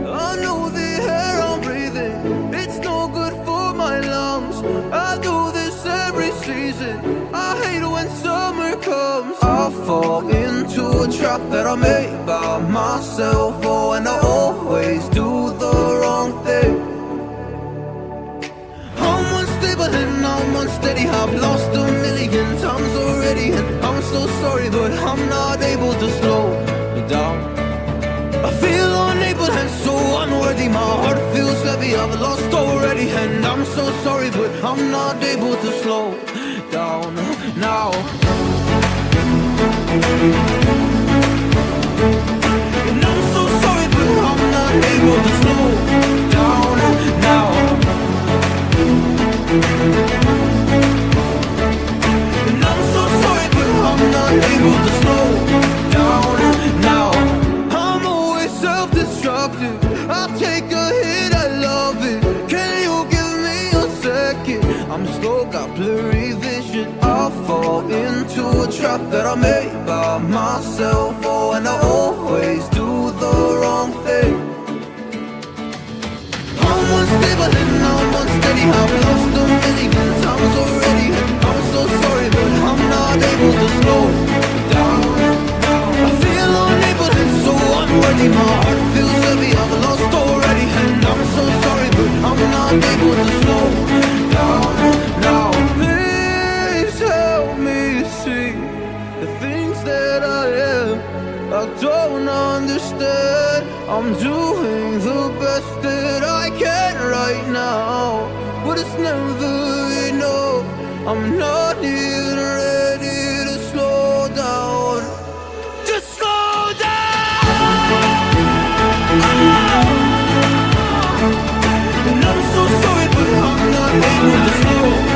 I know the air I'm breathing, it's no good for my lungs. I do this every season, I hate when summer comes. I fall into a trap that I made by myself. Oh, and I always do the wrong thing. I'm unstable and I'm unsteady, I've lost a million times already, and I'm so sorry, but I'm not able to slow down. I feel unable and so unworthy, my heart feels heavy, I've lost already, and I'm so sorry, but I'm not able to slow down now. And I'm so sorry, but I'm not able to slow down now. And I'm so sorry, but I'm not able to slow down now. I'm always self-destructive, I take a hit, I love it. Can you give me a second? I'm slow, got blurry vision. I fall into a trap that I made by myself. Oh, and I always do the wrong thing. I'm unstable and I'm unsteady, I've lost a million times already, and I'm so sorry, but I'm not able to slow down. I feel unable and so unworthy, my heart feels heavy, I've lost already, and I'm so sorry, but I'm not able to slow down now. Please help me see the things that I am, I don't understand. I'm doing the best that I can right now, but it's never enough. I'm not even ready to slow down. Just slow down. And I'm so sorry, but I'm not able to slow